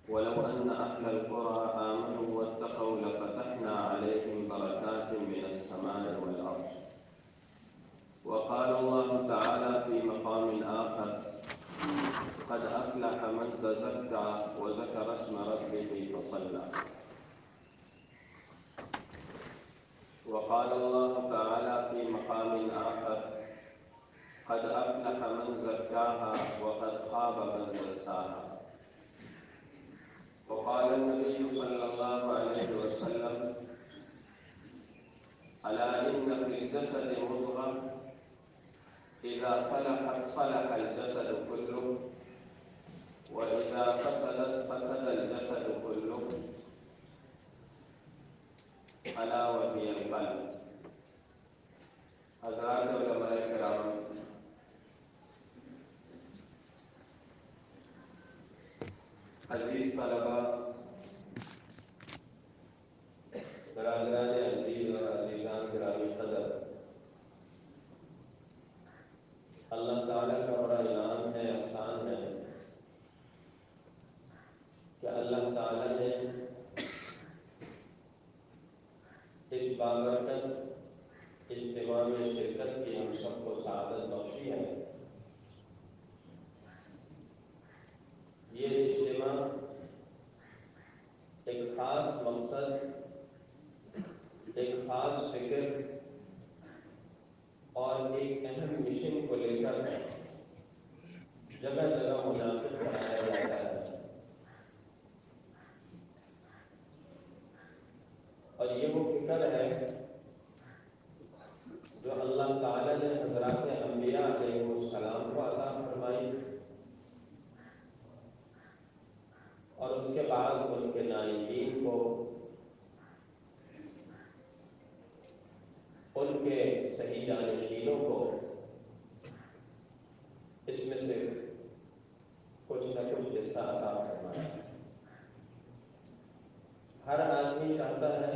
ولو أن أهل القرى آمنوا واتقوا لفتحنا عليهم بركات من السماء والأرض. وقال الله تعالى في مقام آخر: قد أفلح من تزكى وذكر اسم ربه فصلى. وقال الله تعالى في مقام آخر: قد أفلح من زكاها وقد خاب من دساها. وقال النبي صلى الله عليه وسلم: ألا إن في الجسد مضغة إذا صلحت صلح الجسد كله وإذا فسدت فسد الجسد كله ألا وهي القلب. حضرات علماء کرام، عزیز طلباء، برادران عزیز اور عزیزان گرامی قدر، اللہ تعالیٰ کا بڑا انعام ہے، احسان ہے کہ اللہ تعالیٰ نے اس بابرکت اجتماع میں شرکت کی ہم سب کو سعادت بخشی ہے۔ یہ اجتماع ایک خاص مقصد، ایک خاص فکر اور ایک اہم مشن کو لے کر جگہ جگہ منعقد کرایا جاتا ہے، اور یہ وہ فکر ہے جو اللہ تعالیٰ نے حضرات انبیاء علیہ السلام کو عطا فرمائی، اور اس کے بعد ان کے نائبین کو، ان کے صحیح جانشینوں کو اس میں سے کچھ نہ کچھ حصہ عطا فرمایا۔ ہر آدمی چاہتا ہے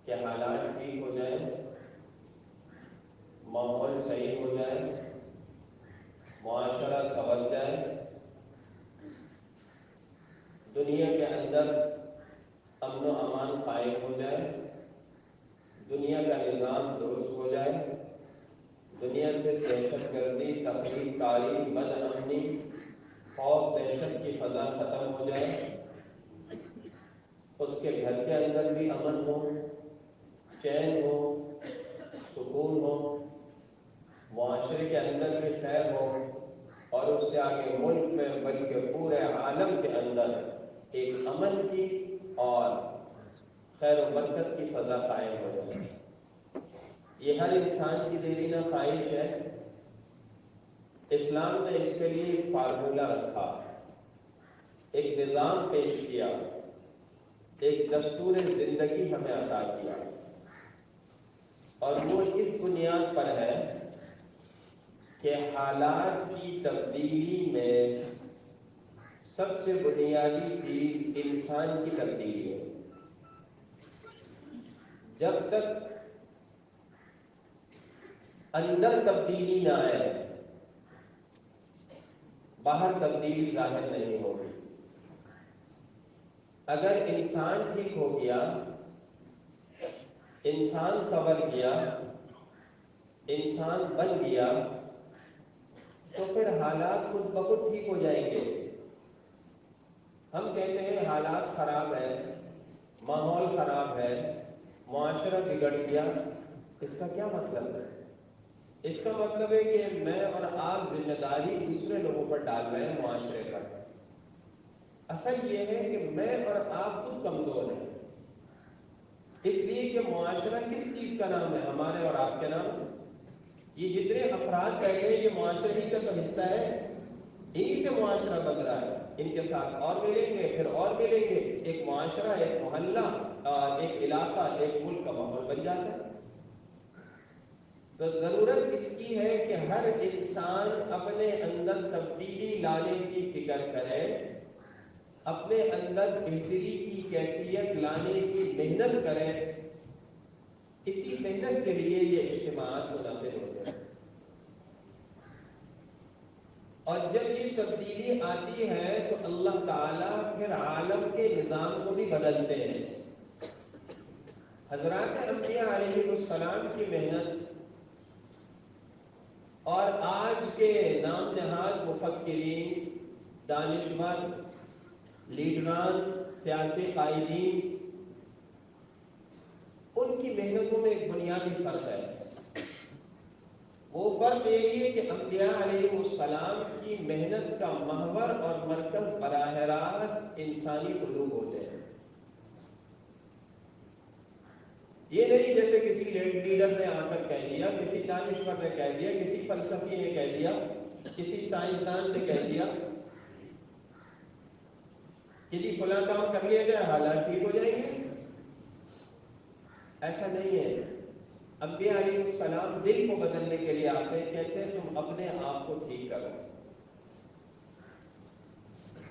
کہ حالات ٹھیک ہو جائیں، ماحول صحیح ہو جائے، معاشرہ سنور جائے، دنیا کے اندر امن و امان قائم ہو جائے، دنیا کا نظام درست ہو جائے، دنیا سے دہشت گردی، تفریق کاری، بد امنی، خوف دہشت کی فضا ختم ہو جائے، اس کے گھر کے اندر بھی امن ہو، چین ہو، سکون ہو، معاشرے کے اندر بھی خیر ہو، اور اس سے آگے ملک میں بلکہ پورے عالم کے اندر ایک امن کی اور خیر و برکت کی فضا قائم ہو جائے۔ یہ ہر انسان کی دیرینہ خواہش ہے۔ اسلام نے اس کے لیے ایک فارمولہ رکھا، ایک نظام پیش کیا، ایک دستور زندگی ہمیں عطا کیا، اور وہ اس بنیاد پر ہے کہ حالات کی تبدیلی میں سب سے بنیادی چیز انسان کی تبدیلی ہے۔ جب تک اندر تبدیلی نہ آئے، باہر تبدیلی ظاہر نہیں ہوگی۔ اگر انسان ٹھیک ہو گیا، انسان سنور گیا، انسان بن گیا، تو پھر حالات خود بخود ٹھیک ہو جائیں گے۔ ہم کہتے ہیں حالات خراب ہے، ماحول خراب ہے، معاشرہ بگڑ گیا، اس کا کیا مطلب ہے؟ اس کا مطلب ہے کہ میں اور آپ ذمہ داری دوسرے لوگوں پر ڈال رہے ہیں، معاشرے پر۔ اصل یہ ہے کہ میں اور آپ خود کمزور ہیں، اس لیے کہ معاشرہ کس چیز کا نام ہے؟ ہمارے اور آپ کے نام۔ یہ جتنے افراد بیٹھے ہیں یہ معاشرے ہی کا تو حصہ ہے، انہی سے معاشرہ بن رہا ہے۔ ان کے ساتھ اور ملیں گے، پھر اور ملیں گے، ایک معاشرہ، ایک محلہ، ایک علاقہ، ایک ملک کا ماحول بن جاتا ہے۔ تو ضرورت اس کی ہے کہ ہر انسان اپنے اندر تبدیلی لانے کی فکر کرے، اپنے اندر بہتری کی کیفیت لانے کی محنت کرے۔ اسی محنت کے لیے یہ اجتماعات منعقد ہوتے ہیں۔ اور جب یہ تبدیلی آتی ہے تو اللہ تعالیٰ پھر عالم کے نظام کو بھی بدلتے ہیں۔ حضرات انبیاء علیہ السلام کی محنت اور آج کے نام نہاد مفکرین، دانشور، لیڈران، سیاسی قائدین، ان کی محنتوں میں ایک بنیادی فرق ہے۔ وہ فرق یہی ہے کہ انبیاء علیہ السلام کی محنت کا محور اور مرکز براہ راست انسانی قلوب ہوتے ہیں۔ یہ نہیں جیسے کسی لیڈر نے آ کر کہہ دیا، کسی دانشور نے کہہ دیا، کسی فلسفی نے کہہ دیا، کسی سائنسدان نے کہہ دیا کہ جی فلاں کام کر لیا جائے حالات ٹھیک ہو جائیں گے۔ ایسا نہیں ہے۔ انبیاء علیہ السلام دل کو بدلنے کے لیے آتے ہیں، کہتے ہیں تم اپنے آپ کو ٹھیک کرو۔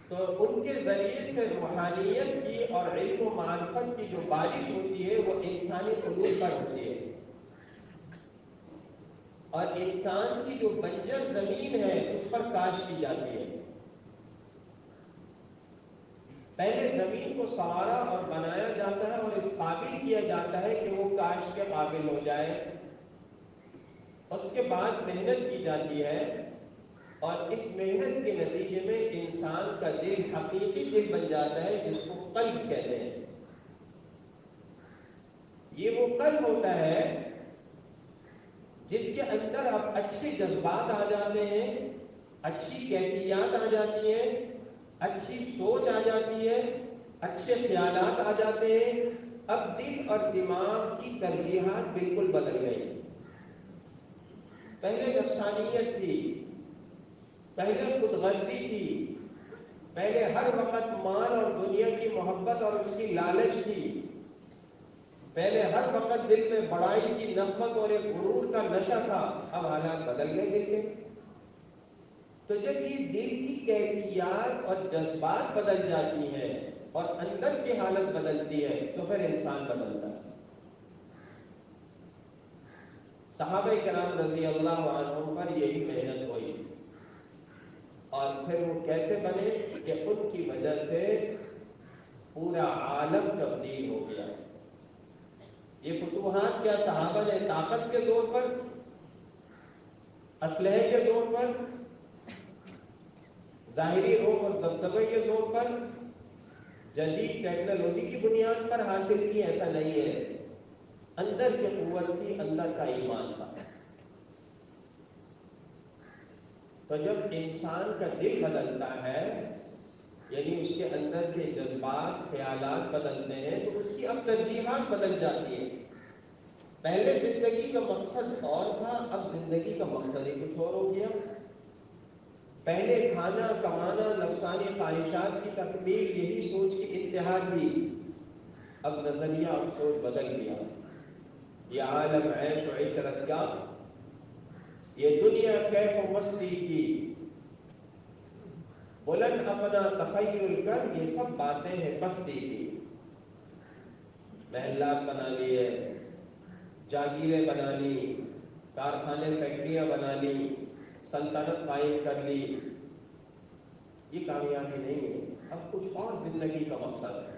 تو ان کے ذریعے سے روحانیت کی اور علم و معرفت کی جو بارش ہوتی ہے وہ انسانی قلوب پر ہوتی ہے، اور انسان کی جو بنجر زمین ہے اس پر کاشت کی جاتی ہے۔ پہلے زمین کو سنوارا اور بنایا جاتا ہے اور اس قابل کیا جاتا ہے کہ وہ کاشت کے قابل ہو جائے، اس کے بعد محنت کی جاتی ہے، اور اس محنت کے نتیجے میں انسان کا دل حقیقی دل بن جاتا ہے جس کو قلب کہتے ہیں۔ یہ وہ قلب ہوتا ہے جس کے اندر اب اچھے جذبات آ جاتے ہیں، اچھی کیفیات آ جاتی ہیں، اچھی سوچ آ جاتی ہے، اچھے خیالات آ جاتے ہیں۔ اب دل اور دماغ کی ترجیحات بالکل بدل گئی۔ پہلے نفسانیت تھی، پہلے خود غرضی تھی، پہلے ہر وقت مال اور دنیا کی محبت اور اس کی لالچ تھی، پہلے ہر وقت دل میں بڑائی کی نفرت اور ایک غرور کا نشہ تھا۔ اب حالات بدل گئے دل کے۔ تو جب یہ دل کی کیفیات اور جذبات بدل جاتی ہیں اور اندر کی حالت بدلتی ہے تو پھر انسان بدلتا ہے۔ صحابہ کرام رضی اللہ عنہم پر یہی محنت ہوئی، اور پھر وہ کیسے بنے کہ ان کی وجہ سے پورا عالم تبدیل ہو گیا۔ یہ فتوحات کیا صحابہ نے طاقت کے طور پر، اسلحے کے طور پر، ظاہری روح اور دبدبے کے طور پر، جدید ٹیکنالوجی کی بنیاد پر حاصل کی؟ ایسا نہیں ہے۔ اندر کی قوت تھی، اندر کا ایمان تھا۔ تو جب انسان کا دل بدلتا ہے، یعنی اس کے اندر کے جذبات، خیالات بدلتے ہیں، تو اس کی اب ترجیحات بدل جاتی ہیں۔ پہلے زندگی کا مقصد اور تھا، اب زندگی کا مقصد ہی کچھ اور ہو گیا۔ پہلے کھانا کمانا، نفسانی خواہشات کی تکمیل یہی سوچ کی انتہا تھی، اب نظریہ اور سوچ بدل گیا۔ یہ عالم عیش و عشرت کا، یہ دنیا کیف و مستی کی، بلند اپنا تخیل کر، یہ سب باتیں ہیں پستی کی۔ محلات بنا لیے، جاگیریں بنا لی، کارخانے فیکٹریاں بنا لی، سلطنت قائم کر لی، یہ کامیابی نہیں ہے۔ اب کچھ اور زندگی کا مقصد ہے۔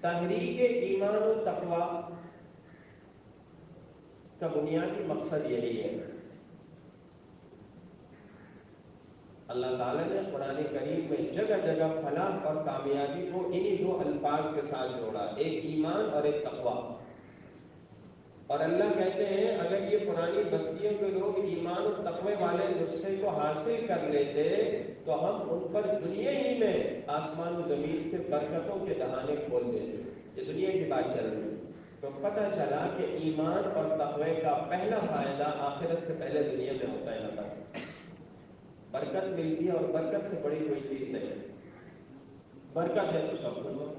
تحریک ایمان و تقویٰ کا بنیادی مقصد یہی ہے۔ اللہ تعالیٰ نے قرآن کریم میں جگہ جگہ فلاح اور کامیابی کو انہی دو الفاظ کے ساتھ جوڑا، ایک ایمان اور ایک تقویٰ۔ اور اللہ کہتے ہیں اگر یہ پرانی بستیوں کے لوگ ایمان اور تقوی والے نسخے کو حاصل کر لیتے تو ہم ان پر دنیا ہی میں آسمان و زمین سے برکتوں کے دہانے کھول دیتے۔ یہ دنیا کی بات چل رہی ہے۔ تو پتہ چلا کہ ایمان اور تقوی کا پہلا فائدہ آخرت سے پہلے دنیا میں ہوتا ہے۔ نہ برکت ملتی ہے، اور برکت سے بڑی کوئی چیز نہیں۔ برکت ہے تو سب کچھ ہو۔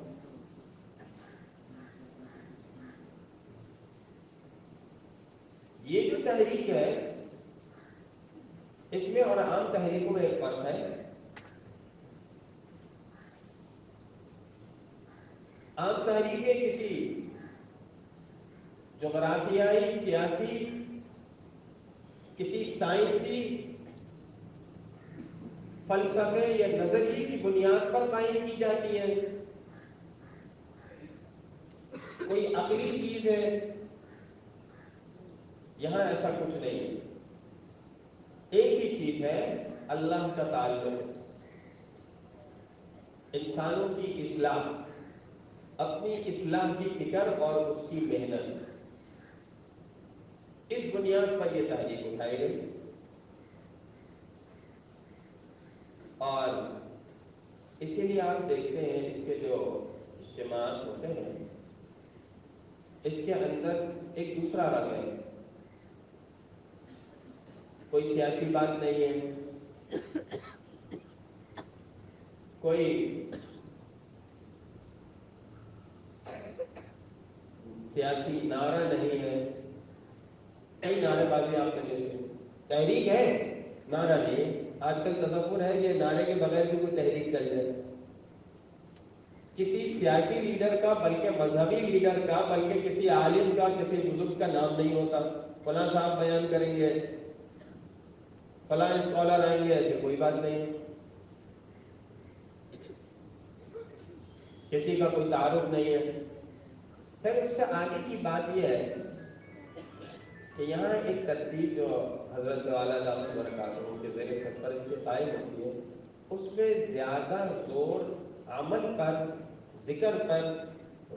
یہ جو تحریک ہے اس میں اور عام تحریکوں میں ایک فرق ہے۔ عام تحریکیں کسی جغرافیائی، سیاسی، کسی سائنسی فلسفے یا نظریے کی بنیاد پر قائم کی جاتی ہیں، کوئی عقلی چیز ہے، یہاں ایسا کچھ نہیں ہے۔ ایک ہی چیز ہے، اللہ کا تعلق، انسانوں کی اصلاح، اپنی اصلاح کی فکر اور اس کی محنت، اس بنیاد پر یہ تحریک اٹھائی گئی۔ اور اسی لیے آپ دیکھتے ہیں اس کے جو اجتماعات ہوتے ہیں اس کے اندر ایک دوسرا رنگ ہے، کوئی سیاسی بات نہیں ہے، کوئی سیاسی نعرہ نہیں ہے۔ کئی نعرے بازی آپ نے دیکھے، تحریک ہے، نعرہ نہیں۔ آج کل تصور ہے کہ نعرے کے بغیر بھی کوئی تحریک چل جائے، کسی سیاسی لیڈر کا، بلکہ مذہبی لیڈر کا، بلکہ کسی عالم کا، کسی بزرگ کا نام نہیں ہوتا۔ فلاں صاحب بیان کریں گے، فلاں اسکالر آئیں گے، ایسے کوئی بات نہیں، کسی کا کوئی تعارف نہیں ہے۔ پھر اس سے آگے کی بات یہ ہے کہ یہاں ایک ترتیب جو حضرت والا دامت برکاتہ کے زیر سفر اس کے قائم ہوتی ہے، اس میں زیادہ زور عمل پر، ذکر پر،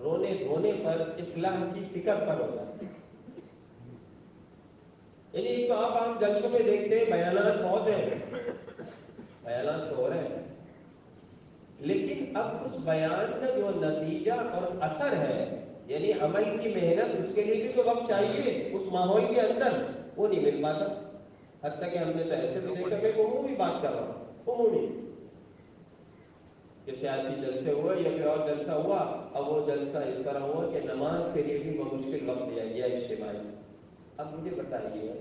رونے دھونے پر، اصلاح کی فکر پر ہوتا ہے۔ یعنی ایک تو آپ عام جلسوں میں دیکھتے ہیں بیانات بہت ہیں، بیانات تو ہو رہے ہیں، لیکن اب اس بیان کا جو نتیجہ اور اثر ہے، یعنی عمل کی محنت، اس کے لیے بھی تو وقت چاہیے اس ماحول کے اندر، وہ نہیں مل پاتا۔ حتیٰ کہ ہم نے تو ایسے بھی دیکھا، میں عمومی بات کر رہا ہوں، عمومی کہ سیاسی جلسے ہوئے یا پھر اور جلسہ ہوا، اب وہ جلسہ اس طرح ہوا کہ نماز کے لیے بھی بمشکل وقت دیا گیا اجتماعی۔ اب مجھے بتائیے،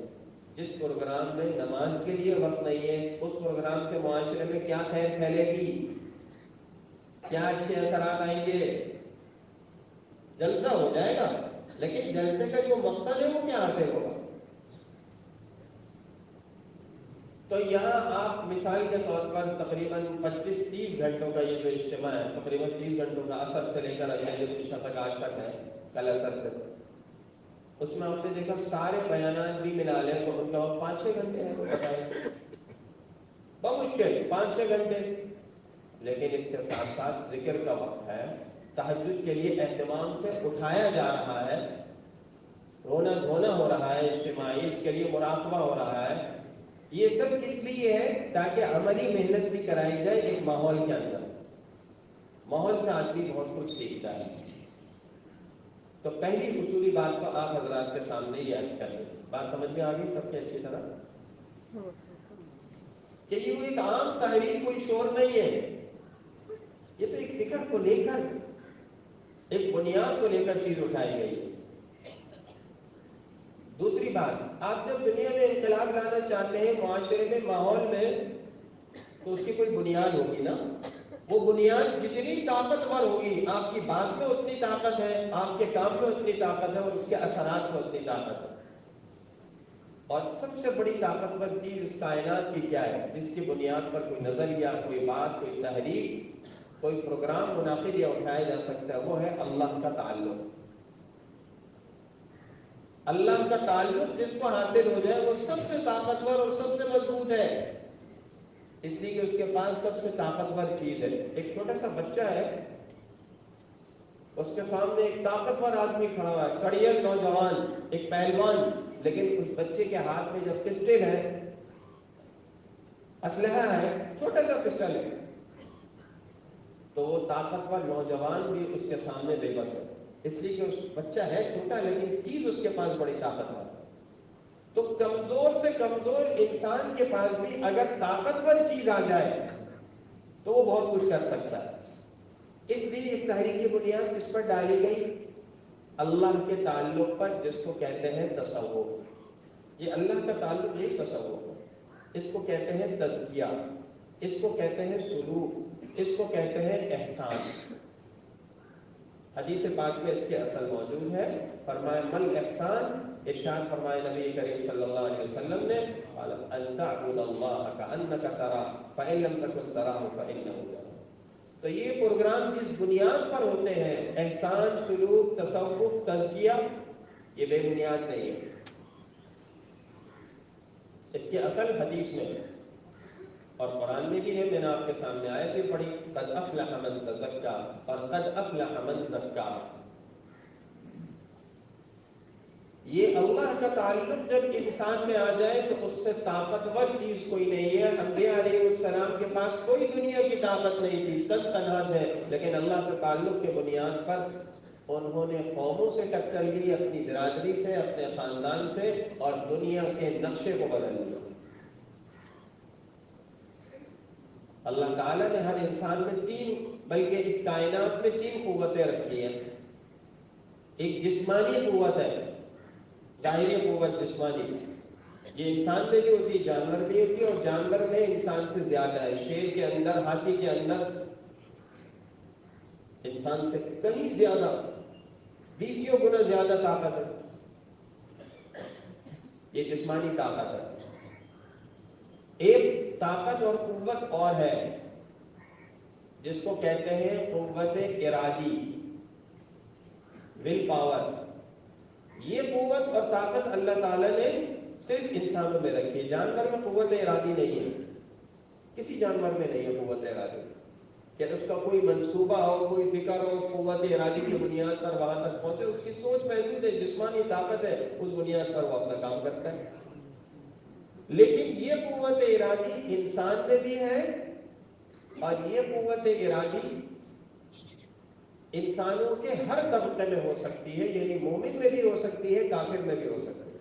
جس پروگرام میں نماز کے لیے وقت نہیں ہے، اس پروگرام سے معاشرے میں کیا خیر پھیلے گی، کیا اچھے اثرات آئیں گے؟ جلسہ ہو جائے گا، لیکن جلسے کا جو مقصد ہے وہ کیا حاصل ہوگا؟ تو یہاں آپ مثال کے طور پر تقریباً 25-30 گھنٹوں کا یہ جو اجتماع ہے، تقریباً 30 گھنٹوں کا اثر سے لے کر اگلے دن شب تک آج تک ہے، کل اثر سے، اس میں آپ نے دیکھا سارے بیانات بھی ملا لیں تو ان کا وقت 5-6 گھنٹے ہیں، وہ بتائیں بمشکل 5-6 گھنٹے۔ لیکن اس کے ساتھ ساتھ ذکر کا وقت ہے، تہجد کے لیے اہتمام سے اٹھایا جا رہا ہے، رونا دھونا ہو رہا ہے اجتماعی، اس کے لیے مراقبہ ہو رہا ہے۔ یہ سب کس لیے ہے؟ تاکہ عملی محنت بھی کرائی جائے ایک ماحول کے اندر۔ ماحول سے آدمی بہت کچھ سیکھتا ہے۔ تو پہلی اصولی بات تو آپ حضرات کے سامنے یہ عرض کر دیں، بات سمجھ میں آ گئی سب کے اچھی طرح کہ یہ ایک عام تحریک، کوئی شور نہیں ہے، یہ تو ایک فکر کو لے کر، ایک بنیاد کو لے کر چیز اٹھائی گئی ہے۔ دوسری بات، آپ جب دنیا میں انقلاب لانا چاہتے ہیں معاشرے میں، ماحول میں، تو اس کی کوئی بنیاد ہوگی نا۔ وہ بنیاد جتنی طاقتور ہوگی، آپ کی بات میں اتنی طاقت ہے، آپ کے کام میں اتنی طاقت ہے، اور اس کے اثرات میں اتنی طاقت ہے۔ اور سب سے بڑی طاقتور چیز اس کائنات کی کیا ہے، جس کی بنیاد پر کوئی نظریہ، کوئی بات، کوئی تحریک، کوئی پروگرام منعقد یا اٹھایا جا سکتا ہے، وہ ہے اللہ کا تعلق۔ اللہ کا تعلق جس کو حاصل ہو جائے وہ سب سے طاقتور اور سب سے مضبوط ہے، اس لیے کہ اس کے پاس سب سے طاقتور چیز ہے۔ ایک چھوٹا سا بچہ ہے، اس کے سامنے ایک طاقتور آدمی کھڑا ہوا ہے، کڑیل نوجوان، ایک پہلوان، لیکن اس بچے کے ہاتھ میں جب پسٹل ہے، اسلحہ ہے، چھوٹا سا پسٹل ہے، تو وہ طاقتور نوجوان بھی اس کے سامنے بے بس ہے، اس لیے کہ اس بچہ ہے چھوٹا، لیکن چیز اس کے پاس بڑی طاقتور ہے۔ تو کمزور سے کمزور انسان کے پاس بھی اگر طاقتور چیز آ جائے تو وہ بہت کچھ کر سکتا ہے۔ اس لیے اس تحریک کی بنیاد کس پر ڈالی گئی؟ اللہ کے تعلق پر، جس کو کہتے ہیں تصوف۔ یہ اللہ کا تعلق یہی تصوف ہے، اس کو کہتے ہیں تزکیہ، اس کو کہتے ہیں سلوک، اس کو کہتے ہیں احسان۔ حدیث پاک میں اس کے اصل موجود ہے. فرمایا مل احسان، ارشاد فرمائے نبی کریم صلی اللہ علیہ وسلم نے قال ان تعبد اللہ کانک تراہ فان لم تکن تراہ فانہ یراک. تو یہ پروگرام جس بنیاد پر ہوتے ہیں، احسان، سلوک، تصوف، تزکیہ، یہ بے بنیاد نہیں ہے. اس کی اصل حدیث میں اور قرآن میں بھی ہے. میں نے آپ کے سامنے آیت بھی پڑھی، قد افلح من تزکا اور قد افلح من زکا. یہ اللہ کا تعلق جب انسان میں آ جائے تو اس سے طاقتور چیز کوئی نہیں ہے. انبیاء علیہ السلام کے پاس کوئی دنیا کی طاقت نہیں تھی، تن تنہا ہے، لیکن اللہ سے تعلق کے بنیاد پر انہوں نے قوموں سے ٹکر لی، اپنی برادری سے، اپنے خاندان سے، اور دنیا کے نقشے کو بدل دیا. اللہ تعالیٰ نے ہر انسان میں تین، بلکہ اس کائنات میں تین قوتیں رکھی ہیں. ایک جسمانی قوت ہے، ظاہری قوت جسمانی، یہ انسان میں بھی ہوتی ہے، جانور میں ہوتی ہے، اور جانور میں انسان سے زیادہ ہے. شیر کے اندر، ہاتھی کے اندر انسان سے کہیں زیادہ، 20 گنا زیادہ طاقت ہے. یہ جسمانی طاقت ہے. ایک طاقت اور قوت اور ہے جس کو کہتے ہیں قوت ارادی، ول پاور. یہ قوت اور طاقت اللہ تعالیٰ نے صرف انسانوں میں رکھی ہے. جانور میں قوت ارادی نہیں ہے، کسی جانور میں نہیں ہے قوت ارادی کہ اس کا کوئی منصوبہ ہو، کوئی فکر ہو، اس قوت ارادی کی بنیاد پر وہاں تک پہنچے. اس کی سوچ محدود ہے، جسمانی طاقت ہے، اس بنیاد پر وہ اپنا کام کرتا ہے. لیکن یہ قوت ارادی انسان میں بھی ہے، اور یہ قوت ارادی انسانوں کے ہر طبقے میں ہو سکتی ہے. یعنی مومن میں بھی ہو سکتی ہے، کافر میں بھی ہو سکتی ہے.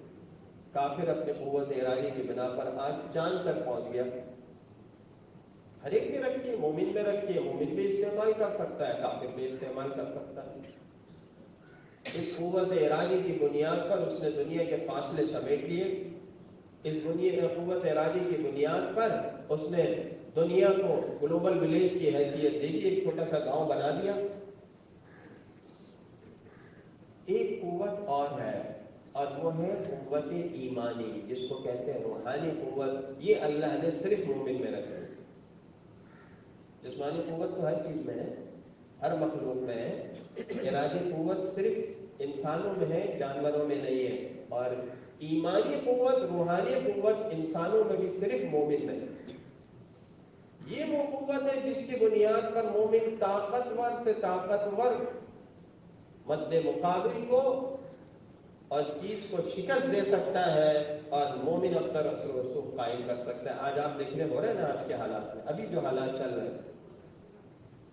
کافر اپنے قوت ارادی کی بنا پر آج چاند تک پہنچ گیا. ہر ایک میں رکھی ہے، مومن میں رکھی ہے، مومن بھی استعمال کر سکتا ہے، کافر بھی استعمال کر سکتا ہے. اس قوت ارادی کی بنیاد پر اس نے دنیا کے فاصلے سمیٹ لیے. اس دنیا قوت ارادی کی بنیاد پر اس نے دنیا کو گلوبل ولیج کی حیثیت دے دی، ایک چھوٹا سا گاؤں بنا دیا. ایک قوت اور ہے، اور وہ ہے قوت ایمانی، جس کو کہتے ہیں روحانی قوت. یہ اللہ نے صرف مومن میں رکھی. جسمانی قوت تو ہر چیز میں ہے، ہر مخلوق میں ہے. ارادی قوت صرف انسانوں میں ہے، جانوروں میں نہیں ہے. اور ایمانی قوت، روحانی قوت انسانوں میں بھی صرف مومن میں ہے. یہ وہ قوت ہے جس کی بنیاد پر مومن طاقتور سے طاقتور مد مقابل کو اور چیز کو شکست دے سکتا ہے، اور مومن اپنا رسول رسوخ قائم کر سکتا ہے. آج آپ دیکھنے ہو رہے ہیں نا، آج کے حالات میں، ابھی جو حالات چل رہے ہیں،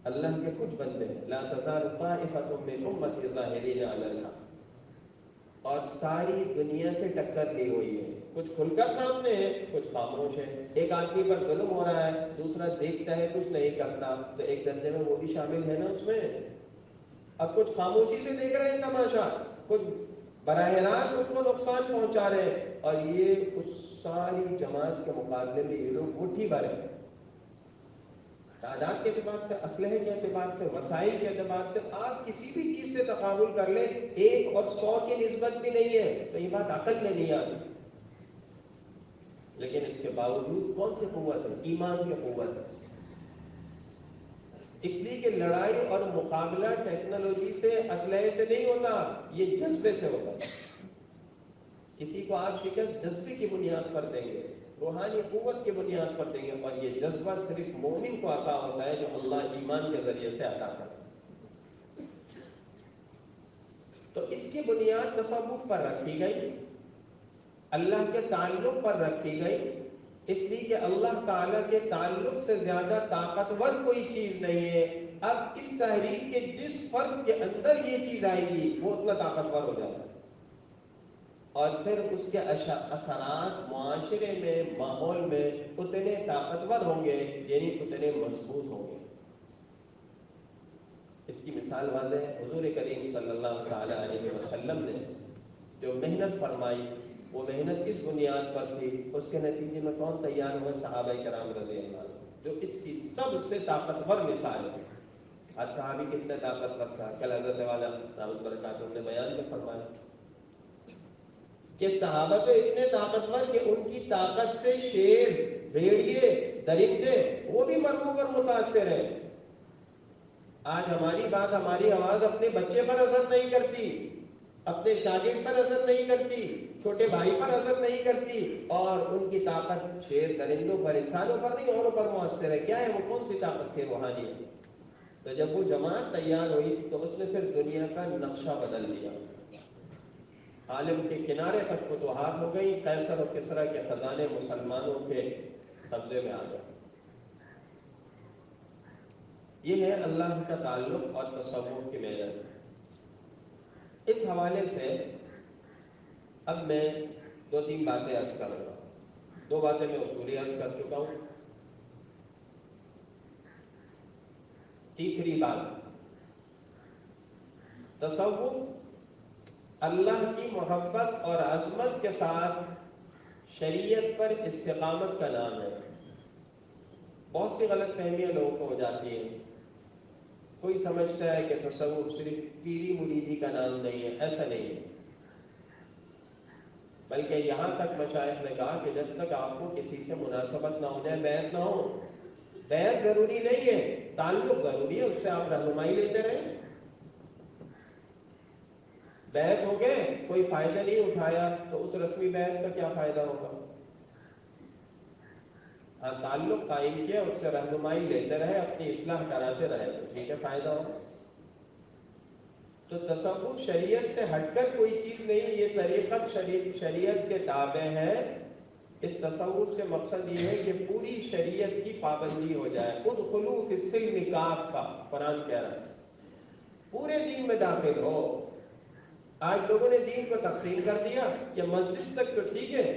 اللہ کے کچھ بندے ہیں، لا تزال طائفۃ من امتی ظاہرین علی الحق، اور ساری دنیا سے ٹکر لی ہوئی ہے. کچھ کھل کر سامنے ہے، کچھ خاموش ہے. ایک آدمی پر ظلم ہو رہا ہے، دوسرا دیکھتا ہے، کچھ نہیں کرتا، تو ایک درجے میں وہ بھی شامل ہے نا اس میں. اب کچھ خاموشی سے دیکھ رہے ہیں تماشا، کچھ براہ راست ان کو نقصان پہنچا رہے ہیں، اور یہ اس ساری جماعت کے مقابلے میں یہ لوگ مٹھی بھر ہیں. تعداد کے اعتبار سے، اسلحے کے اعتبار سے، وسائل کے اعتبار سے، آپ کسی بھی چیز سے تقابل کر لیں، 1 اور 100 کی نسبت بھی نہیں ہے. تو یہ بات عقل میں نہیں آتی. لیکن اس کے باوجود کون سی قوت ہے؟ ایمان کی قوت ہے. اس لیے کہ لڑائی اور مقابلہ ٹیکنالوجی سے، اسلحے سے نہیں ہوتا، یہ جذبے سے ہوتا ہے. کسی کو آپ شکست جذبے کی بنیاد پر دیں گے، روحانی قوت کی بنیاد پر دیں گے، اور یہ جذبہ صرف مومن کو عطا ہوتا ہے، جو اللہ ایمان کے ذریعے سے عطا کرتا ہے. تو اس کی بنیاد تصوف پر رکھی گئی، اللہ کے تعلق پر رکھی گئی. اس لیے کہ اللہ تعالیٰ کے تعلق سے زیادہ طاقتور کوئی چیز نہیں ہے. اب اس تحریک کے جس فرد کے اندر یہ چیز آئے گی، وہ اتنا طاقتور ہو جاتا ہے، اور پھر اس کے اثرات معاشرے میں، ماحول میں اتنے طاقتور ہوں گے، یعنی اتنے مضبوط ہوں گے. اس کی مثال واضح ہے. حضور کریم صلی اللہ تعالی علیہ وسلم نے جو محنت فرمائی، وہ محنت کس بنیاد پر تھی؟ اس کے نتیجے میں کون تیار ہوئے؟ صحابہ کرام رضی اللہ عنہ، جو اس کی سب سے طاقتور مثال ہے. آج صحابی کتنے طاقتور تھا، کل حضرت والا دامت برکاتہ نے بیان میں فرمایا کہ صحابہ تو اتنے طاقتور کہ ان کی طاقت سے شیر، بھیڑیے، درندے وہ بھی مرغوب اور متاثر ہیں۔ آج ہماری بات، ہماری آواز اپنے بچے پر اثر نہیں کرتی، اپنے شاگرد پر اثر نہیں کرتی، چھوٹے بھائی پر اثر نہیں کرتی، اور ان کی طاقت شیر، درندوں پر، انسانوں پر نہیں، اوروں پر مؤثر ہے۔ کیا ہے وہ؟ کون سی طاقت تھی؟ روحانی۔ تو جب وہ جماعت تیار ہوئی تو اس نے پھر دنیا کا نقشہ بدل دیا، عالم کے کنارے تک فتوحات ہو گئی، قیصر اور کسریٰ کے خزانے مسلمانوں کے قبضے میں آ گئے۔ یہ ہے اللہ کا تعلق اور تصوف کی محنت۔ اس حوالے سے اب میں دو تین باتیں عرض کروں گا۔ دو باتیں میں اصولی عرض کر چکا ہوں۔ تیسری بات، تصوف اللہ کی محبت اور عظمت کے ساتھ شریعت پر استقامت کا نام ہے۔ بہت سی غلط فہمیاں لوگوں کو ہو جاتی ہیں۔ کوئی سمجھتا ہے کہ تصوف صرف پیری مریدی کا نام نہیں ہے، ایسا نہیں ہے، بلکہ یہاں تک مشائخ نے کہا کہ جب تک آپ کو کسی سے مناسبت نہ ہو جائے، بیعت نہ ہو، بیعت ضروری نہیں ہے، تعلق ضروری ہے، اس سے آپ رہنمائی لیتے رہیں۔ بیعت ہو گئے، کوئی فائدہ نہیں اٹھایا تو اس رسمی بیعت کا کیا فائدہ ہوگا؟ تعلق قائم کیا، اس سے رہنمائی لیتے رہے، اپنی اصلاح کراتے رہے تو ٹھیک ہے، فائدہ ہوگا۔ تو تصوف شریعت سے ہٹ کر کوئی چیز نہیں، یہ طریقت شریعت کے تابع ہے۔ اس تصوف سے مقصد یہ ہے کہ پوری شریعت کی پابندی ہو جائے۔ ادخلوا فی السلم کافہ، قرآن کہہ رہا ہے پورے دین میں داخل ہو۔ آج لوگوں نے دین کو تقسیم کر دیا کہ مسجد تک تو ٹھیک ہے،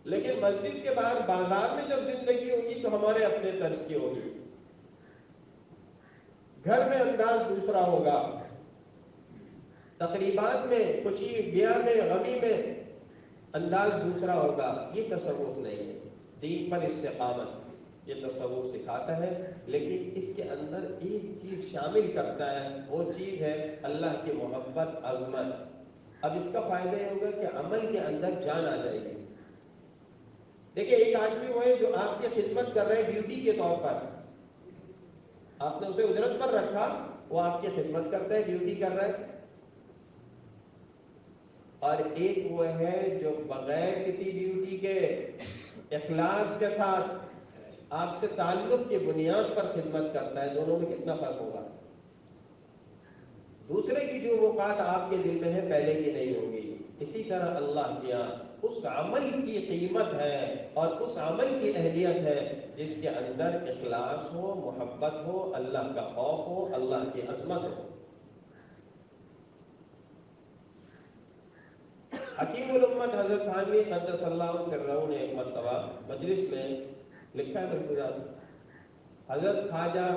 لیکن مسجد کے باہر بازار میں جب زندگی ہوگی تو ہمارے اپنے طرز کی ہوگی، گھر میں انداز دوسرا ہوگا، تقریبات میں، خوشی بیاہ میں، غمی میں انداز دوسرا ہوگا۔ یہ تصوف نہیں ہے۔ دین پر استقامت یہ تصوف سکھاتا ہے، لیکن اس کے اندر ایک چیز شامل کرتا ہے، وہ چیز ہے اللہ کی محبت، عظمت۔ اب اس کا فائدہ یہ ہوگا کہ عمل کے اندر جان آ جائے گی۔ دیکھیں، ایک آدمی وہ ہے جو آپ کی خدمت کر رہے ہیں ڈیوٹی کے طور پر، آپ نے اسے اجرت پر رکھا، وہ آپ کی خدمت کرتا ہے، ڈیوٹی کر رہا ہے۔ اور ایک وہ ہے جو بغیر کسی ڈیوٹی کے اخلاص کے ساتھ آپ سے تعلق کی بنیاد پر خدمت کرتا ہے۔ دونوں میں کتنا فرق ہوگا؟ دوسرے کی جو اوقات آپ کے دل میں ہے پہلے کی نہیں ہوگی۔ اسی طرح اللہ کے یہاں اس عمل کی قیمت ہے اور اس عمل کی اہلیت ہے جس کے اندر اخلاص ہو، محبت ہو، اللہ کا خوف ہو، اللہ کی عظمت ہو۔ حکیم الامت حضرت تھانوی قدس اللہ سرہ نے ایک مرتبہ مجلس میں لکھا ہے ملفوظات، حضرت خواجہ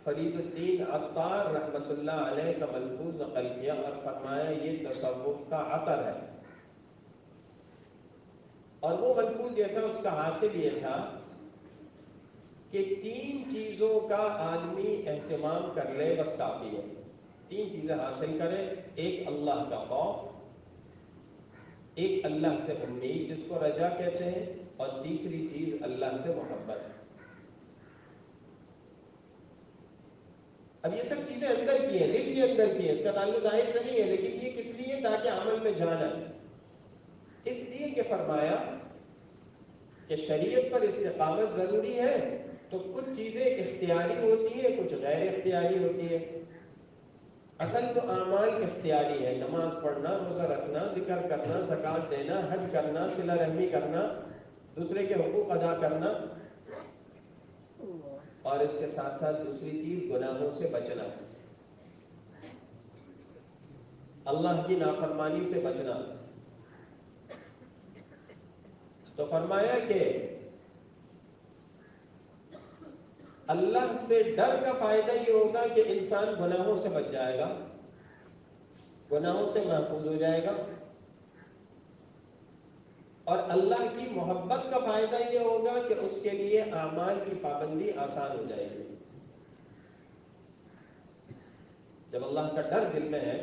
فرید الدین عطار رحمۃ اللہ علیہ کا ملفوظ نقل کیا اور فرمایا یہ تصوف کا عطر ہے۔ اور وہ ملفوظ یہ تھا، اس کا حاصل یہ تھا کہ تین چیزوں کا آدمی اہتمام کر لے بس کافی ہے۔ تین چیزیں حاصل کرے، ایک اللہ کا خوف، ایک اللہ سے امید جس کو رجا کہتے ہیں، اور تیسری چیز اللہ سے محبت۔ اب یہ سب چیزیں اندر کی ہیں، دل کے اندر کی ہیں، اس کا تعلق ظاہر سے نہیں ہے، لیکن یہ کس لیے؟ تاکہ عمل میں جان آئے۔ اس لیے کہ فرمایا کہ شریعت پر استقامت ضروری ہے تو کچھ چیزیں اختیاری ہوتی ہیں، کچھ غیر اختیاری ہوتی ہیں۔ اصل تو اعمال اختیاری ہے، نماز پڑھنا، روزہ رکھنا، ذکر کرنا، زکوٰۃ دینا، حج کرنا، صلہ رحمی کرنا، دوسرے کے حقوق ادا کرنا، اور اس کے ساتھ ساتھ دوسری چیز گناہوں سے بچنا، اللہ کی نافرمانی سے بچنا۔ تو فرمایا کہ اللہ سے ڈر کا فائدہ یہ ہوگا کہ انسان گناہوں سے بچ جائے گا، گناہوں سے محفوظ ہو جائے گا، اور اللہ کی محبت کا فائدہ یہ ہوگا کہ اس کے لیے اعمال کی پابندی آسان ہو جائے گی. جب اللہ کا ڈر دل میں ہے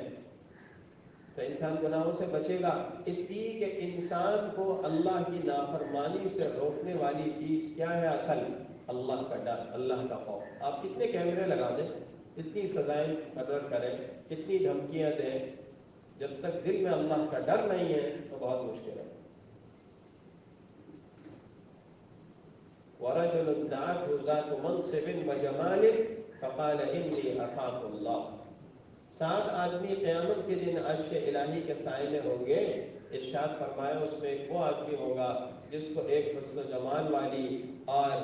تو انسان گناہوں سے بچے گا. اس لیے کہ انسان کو اللہ کی نافرمانی سے روکنے والی چیز کیا ہے؟ اصل اللہ کا ڈر، اللہ کا خوف. آپ کتنے کیمرے لگا دیں، کتنی سزائیں مقرر کریں، کتنی دھمکیاں دیں، جب تک دل میں اللہ کا ڈر نہیں ہے تو بہت مشکل ہے. وَرَجُلٌ دَعَتْهُ ذَاتُ مَنْصِبٍ وَجَمَالٍ فَقَالَ إِنِّي أَخَافُ اللَّهَ. 7 آدمی قیامت کے دن عرش الہی کے سائے میں ہوں گے. ارشاد فرمایا اس میں ایک وہ آدمی ہوگا جس کو ایک حسن و جمال والی اور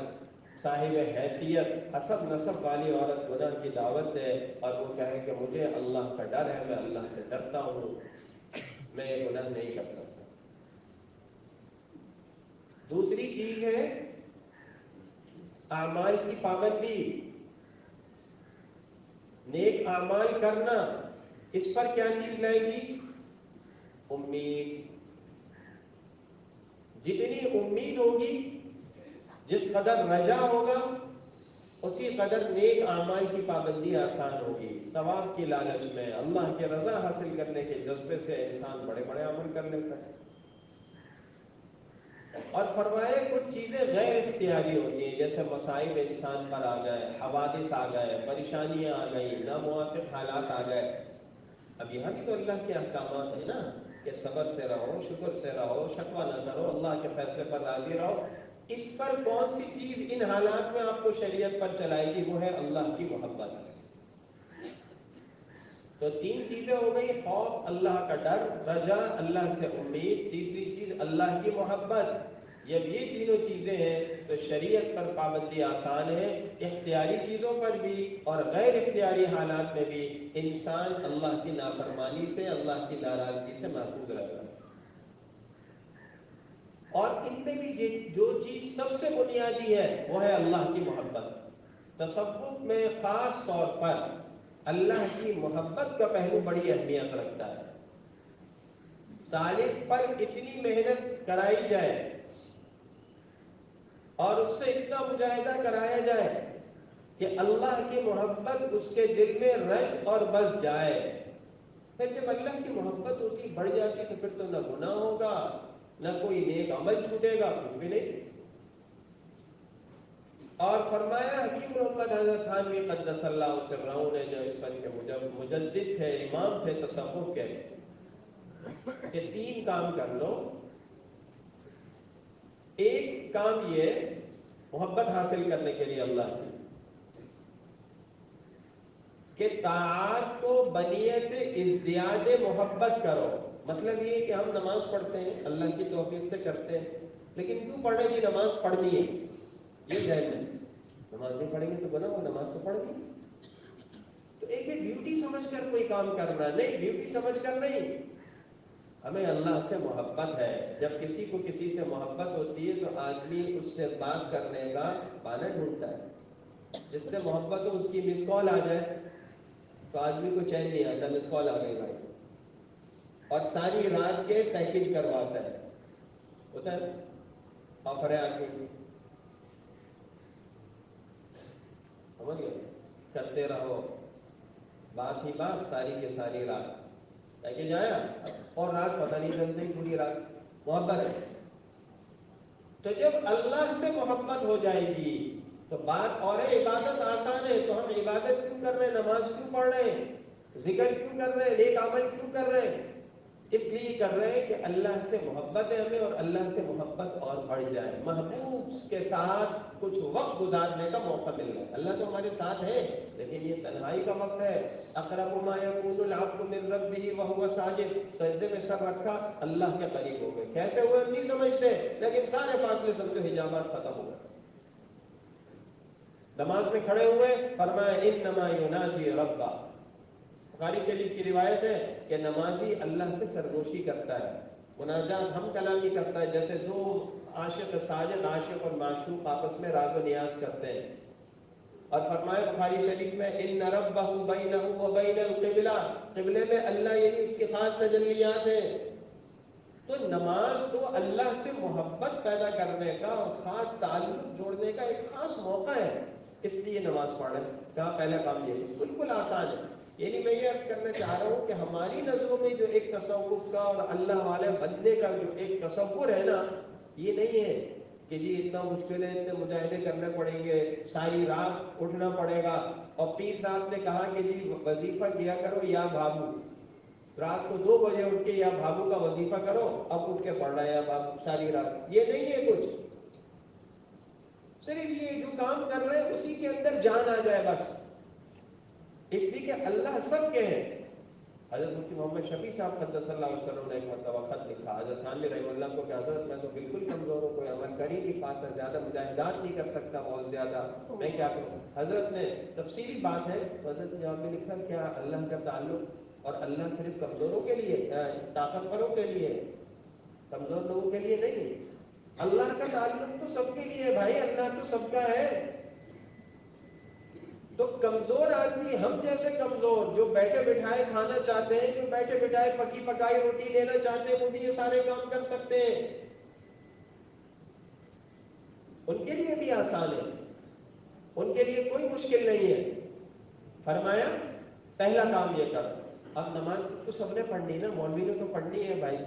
صاحب حیثیت حسب نسب والی عورت گناہ کی دعوت دے اور وہ کہے کہ مجھے اللہ کا ڈر ہے، میں اللہ سے ڈرتا ہوں، میں یہ گناہ نہیں کر سکتا. دوسری چیز ہے اعمال کی پابندی، نیک اعمال کرنا. اس پر کیا چیز لائے گی؟ امید. جتنی امید ہوگی، جس قدر رجا ہوگا، اسی قدر نیک اعمال کی پابندی آسان ہوگی. ثواب کی لالچ میں، اللہ کی رضا حاصل کرنے کے جذبے سے انسان بڑے بڑے عمل کر لیتا ہے. اور فرمائے کچھ چیزیں غیر اختیاری ہوتی ہیں، جیسے مصائب انسان پر آ گئے، حوادث آ گئے، پریشانیاں آ گئی، ناموافق حالات آ گئے. اب یہاں بھی تو اللہ کے احکامات ہیں نا کہ صبر سے رہو، شکر سے رہو، شکوہ نہ کرو، اللہ کے فیصلے پر راضی رہو. اس پر کون سی چیز ان حالات میں آپ کو شریعت پر چلائے گی؟ وہ ہے اللہ کی محبت. تو 3 چیزیں ہو گئی: خوف، اللہ کا ڈر، رجا، اللہ سے امید. تیسری چیز اللہ کی محبت. جب یہ تینوں چیزیں ہیں تو شریعت پر پابندی آسان ہے. اختیاری چیزوں پر بھی اور غیر اختیاری حالات میں بھی انسان اللہ کی نافرمانی سے، اللہ کی ناراضگی سے محفوظ رہے گا. اور ان میں بھی جو چیز سب سے بنیادی ہے وہ ہے اللہ کی محبت. تصوف میں خاص طور پر اللہ کی محبت کا پہلو بڑی اہمیت رکھتا ہے. سالک پر اتنی محنت کرائی جائے اور اس سے اتنا مجاہدہ کرایا جائے کہ اللہ کی محبت اس کے دل میں رچ اور بس جائے. پھر جب اللہ کی محبت ہوتی بڑھ جاتی تو پھر تو نہ گناہ ہوگا، نہ کوئی نیک عمل چھوٹے گا، کچھ بھی نہیں. اور فرمایا حکیم محمد حضرت تھانوی قدس اللہ سرہ نے، جو اس فن کے مجدد تھے، امام تھے تصوف کے، کہ 3 کام کر لو. ایک کام یہ محبت حاصل کرنے کے لیے اللہ کی، کہ طاعات کو بنیت ازدیاد محبت کرو. مطلب یہ کہ ہم نماز پڑھتے ہیں، اللہ کی توفیق سے کرتے ہیں، لیکن کیوں پڑھ رہے کہ نماز پڑھنی ہے. یہ ذہن میں نماز نہیں پڑھیں گے تو گناہ ہو، نماز تو پڑھنی ہے. تو ایک ڈیوٹی سمجھ کر کوئی کام کرنا نہیں، ڈیوٹی سمجھ کر نہیں. ہمیں اللہ سے محبت ہے. جب کسی کو کسی سے محبت ہوتی ہے تو آدمی اس سے بات کرنے کا بہانہ ڈھونڈتا ہے. جس سے محبت ہو اس کی مس کال آ جائے تو آدمی کو چین نہیں آتا، مس کال آ گئی بھائی، اور ساری رات کے پیکج کرواتا ہے. ہوتا ہے آفر ہے آدمی کی، سمجھ گئے، کرتے رہو بات ہی بات ساری کے ساری رات پیکج آیا اور رات پتہ نہیں چلتی، پوری رات محبت ہے. تو جب اللہ سے محبت ہو جائے گی تو بات اور ہے. عبادت آسان ہے تو ہم عبادت کیوں کر رہے ہیں، نماز کیوں پڑھ رہے ہیں، ذکر کیوں کر رہے ہیں، نیک عمل کیوں کر رہے ہیں؟ اس لیے کر رہے ہیں کہ اللہ سے محبت ہے ہمیں، اور اللہ سے محبت اور بڑھ جائے، محبوب کے ساتھ کچھ وقت گزارنے کا موقع مل رہا ہے. اللہ تو ہمارے ساتھ ہے لیکن یہ تنہائی کا وقت ہے. اقرب ما یکون العبد من ربہ وہو ساجد، سجدے میں سر رکھا، اللہ کے قریب ہو گئے. کیسے ہوئے ہم نہیں سمجھتے، لیکن سارے فاصلے سمجھو حجابات ختم ہو گئے. نماز میں کھڑے ہوئے، فرمایا انما یناجی ربہ. بخاری شریف کی روایت ہے کہ نمازی اللہ سے سرگوشی کرتا ہے، مناجات ہم کلامی کرتا ہے، جیسے 2 عاشق ساجد، عاشق اور معشوق آپس میں راز و نیاز کرتے ہیں. اور فرمایا بخاری شریف میں ان ربہ بینہ و بین القبلہ، قبلے میں اللہ یعنی اس کی خاص تجلیات ہیں. تو نماز تو اللہ سے محبت پیدا کرنے کا اور خاص تعلق جوڑنے کا ایک خاص موقع ہے، اس لیے نماز پڑھیں۔ کہا پہلا کام یہ بالکل آسان ہے۔ یعنی میں یہ عرض کرنا چاہ رہا ہوں کہ ہماری نظروں میں جو ایک تصوف کا اور اللہ والے بندے کا جو ایک تصور ہے نا، یہ نہیں ہے کہ جی اتنا مشکل ہے، اتنے مجاہدے کرنے پڑیں گے، ساری رات اٹھنا پڑے گا، اور پیر صاحب نے کہا کہ جی وظیفہ کیا کرو یا بھاگو، رات کو 2 بجے اٹھ کے یا بھاگو کا وظیفہ کرو، اب اٹھ کے پڑھ رہا ہے یا بھاگو ساری رات، یہ نہیں ہے کچھ۔ صرف یہ جو کام کر رہے ہیں اسی کے اندر جان آ جائے بس، اس لیے کہ اللہ سب کے ہیں۔ حضرت مفتی محمد شفیع صاحب قدس اللہ علیہ وسلم نے ایک مرتبہ خط لکھا حضرت تھانوی رحمہ اللہ کو کہ حضرت میں تو بالکل کمزور ہوں، کوئی عمل کر ہی نہیں پاتا، زیادہ مجاہدات نہیں کر سکتا بہت زیادہ، میں کیا کروں؟ حضرت نے تفصیلی بات ہے تو حضرت نے جواب میں لکھا کیا اللہ کا تعلق اور اللہ صرف کمزوروں کے لیے، طاقتوروں کے لیے، کمزور لوگوں کے لیے نہیں، اللہ کا تعلق تو سب کے لیے ہے بھائی، اللہ تو سب کا ہے۔ تو کمزور آدمی ہم جیسے کمزور جو بیٹھے بٹھائے کھانا چاہتے ہیں، جو بیٹھے بٹھائے پکی پکائی روٹی لینا چاہتے ہیں، وہ بھی یہ سارے کام کر سکتے ہیں، ان کے لیے بھی آسان ہے، ان کے لیے کوئی مشکل نہیں ہے۔ فرمایا پہلا کام یہ کر۔ اب نماز تو سب نے پڑھنی نا، مولوی نے تو پڑھنی ہے بھائی،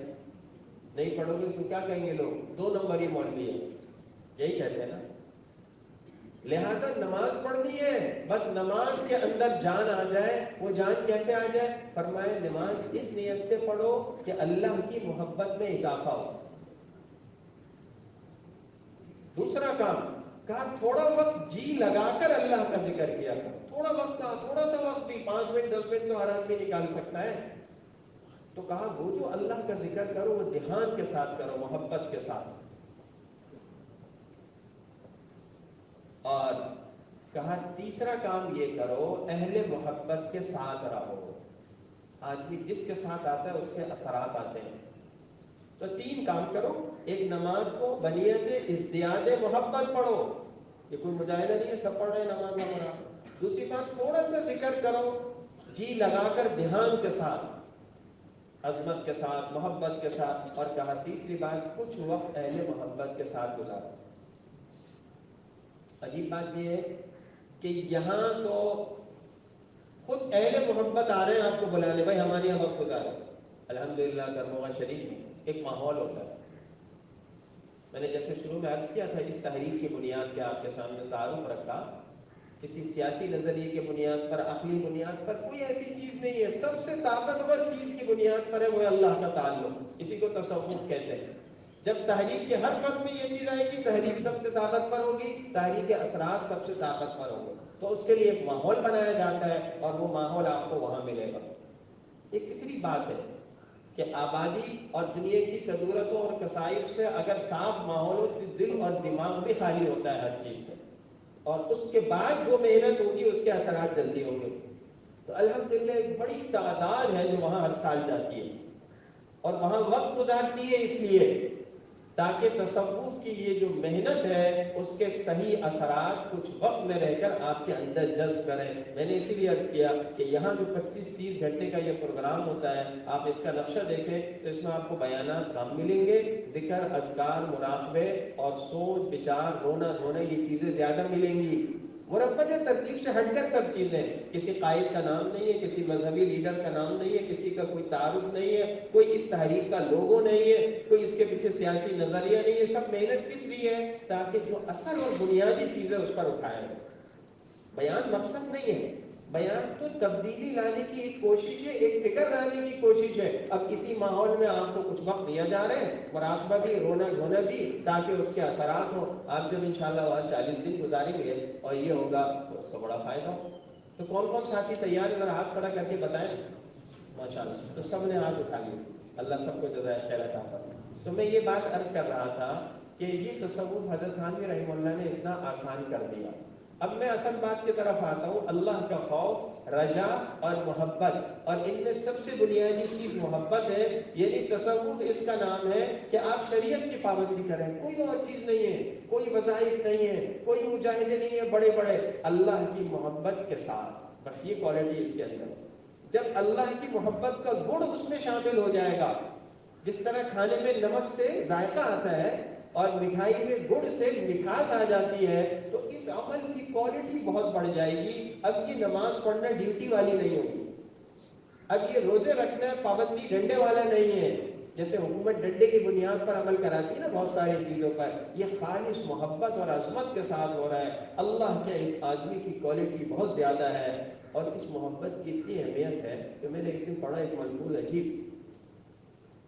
نہیں پڑھو گے تو کیا کہیں گے لوگ؟ 2 نمبر ہی مولوی ہے، یہی کہتے ہیں نا۔ لہذا نماز پڑھنی ہے، بس نماز کے اندر جان آ جائے۔ وہ جان کیسے آ جائے؟ فرمائے نماز اس نیت سے پڑھو کہ اللہ کی محبت میں اضافہ ہو۔ دوسرا کام کہا تھوڑا وقت جی لگا کر اللہ کا ذکر کیا کرو، تھوڑا وقت کا، تھوڑا سا وقت بھی 5 منٹ 10 منٹ تو ہر آدمی نکال سکتا ہے۔ تو کہا وہ جو اللہ کا ذکر کرو وہ دھیان کے ساتھ کرو، محبت کے ساتھ۔ اور کہا تیسرا کام یہ کرو اہل محبت کے ساتھ رہو۔ آدمی جس کے ساتھ آتا ہے اس کے اثرات آتے ہیں۔ تو 3 کام کرو، ایک نماز کو بنیت ازدیاد محبت پڑھو، یہ کوئی مجاہدہ نہیں ہے سب پڑھ رہے ہیں نماز ہمارا۔ دوسری بات تھوڑا سا ذکر کرو جی لگا کر دھیان کے ساتھ، عظمت کے ساتھ، محبت کے ساتھ۔ اور کہا تیسری بات کچھ وقت اہل محبت کے ساتھ گزارو۔ عجیب بات یہ ہے کہ یہاں تو خود اہل محبت آ رہے ہیں آپ کو بلانے، بھائی ہمارے یہاں وقت گزارو۔ الحمدللہ کرموغا شریف میں ایک ماحول ہوتا ہے۔ میں نے جیسے شروع میں عرض کیا تھا اس تحریک کی بنیاد پہ آپ کے سامنے تعارف رکھا، کسی سیاسی نظریے کی بنیاد پر، عقلی بنیاد پر کوئی ایسی چیز نہیں ہے، سب سے طاقتور چیز کی بنیاد پر ہے وہ اللہ کا تعلق، اسی کو تصوف کہتے ہیں۔ جب تحریک کے ہر فرد میں یہ چیز آئے گی تحریک سب سے طاقتور ہوگی، تحریک کے اثرات سب سے طاقتور ہوں گے، تو اس کے لیے ایک ماحول بنایا جاتا ہے اور وہ ماحول آپ کو وہاں ملے گا۔ ایک فطری بات ہے کہ آبادی اور دنیا کی قدورتوں اور کسائب سے اگر صاف ماحول ہو تو دل اور دماغ بھی خالی ہوتا ہے ہر چیز سے، اور اس کے بعد جو محنت ہوگی اس کے اثرات جلدی ہوں گے۔ تو الحمدللہ ایک بڑی تعداد ہے جو وہاں ہر سال جاتی ہے اور وہاں وقت گزارتی ہے، اس لیے تاکہ تصوف کی یہ جو محنت ہے اس کے صحیح اثرات کچھ وقت میں رہ کر آپ کے اندر جذب کریں۔ میں نے اسی لیے عرض کیا کہ یہاں جو 25-30 گھنٹے کا یہ پروگرام ہوتا ہے، آپ اس کا نقشہ دیکھیں تو اس میں آپ کو بیانات کم ملیں گے، ذکر، اذکار، مراقبے اور سوچ بچار، رونا دھونا یہ چیزیں زیادہ ملیں گی۔ مربع ترتیب سے ہٹ کر سب چیزیں، کسی قائد کا نام نہیں ہے، کسی مذہبی لیڈر کا نام نہیں ہے، کسی کا کوئی تعارف نہیں ہے، کوئی اس تحریک کا لوگو نہیں ہے، کوئی اس کے پیچھے سیاسی نظریہ نہیں ہے۔ سب محنت کس لیے ہے؟ تاکہ جو اصل اور بنیادی چیزیں اس پر اٹھائیں۔ بیان مقصد نہیں ہے، بیان تو تبدیلی لانے کی ایک کوشش ہے، ایک فکر لانے کی کوشش ہے۔ اب اسی ماحول میں آپ کو کچھ وقت دیا جا رہا ہے، مراقبہ بھی، رونا دھونا بھی، تاکہ اس کے اثرات ہوں۔ آپ جب انشاءاللہ وہاں 40 دن گزاریں گے اور یہ ہوگا تو اس کا بڑا فائدہ ہو۔ تو کون کون ساتھی تیار ہے ذرا ہاتھ کھڑا کر کے بتائیں؟ ماشاءاللہ، تو سب نے ہاتھ اٹھا لیے، اللہ سب کو جزائے خیر عطا فرمائے۔ تو میں یہ بات عرض کر رہا تھا کہ یہ تصوف حضرت تھانوی رحمہ اللہ نے اتنا آسان کر دیا۔ اب میں اصل بات کی طرف آتا ہوں، اللہ کا خوف، رجا اور محبت، اور ان میں سب سے بنیادی چیز محبت ہے۔ یعنی تصوف اس کا نام ہے کہ آپ شریعت کی پابندی کریں، کوئی اور چیز نہیں ہے، کوئی وظائف نہیں ہے، کوئی مجاہدے نہیں ہے بڑے بڑے، اللہ کی محبت کے ساتھ، بس یہ کوالٹی اس کے اندر۔ جب اللہ کی محبت کا گڑ اس میں شامل ہو جائے گا جس طرح کھانے میں نمک سے ذائقہ آتا ہے اور مٹھائی میں گڑ سے مٹھاس آ جاتی ہے، تو اس عمل کی کوالٹی بہت بڑھ جائے گی۔ اب یہ نماز پڑھنا ڈیوٹی والی نہیں ہوگی، اب یہ روزے رکھنا پابندی ڈنڈے والا نہیں ہے، جیسے حکومت ڈنڈے کی بنیاد پر عمل کراتی ہے نا بہت ساری چیزوں پر۔ یہ خالص محبت اور عظمت کے ساتھ ہو رہا ہے۔ اللہ کے اس آدمی کی کوالٹی بہت زیادہ ہے، اور اس محبت کی اتنی اہمیت ہے کہ میں نے ایک دن پڑھا ایک ملفوظ عجیب،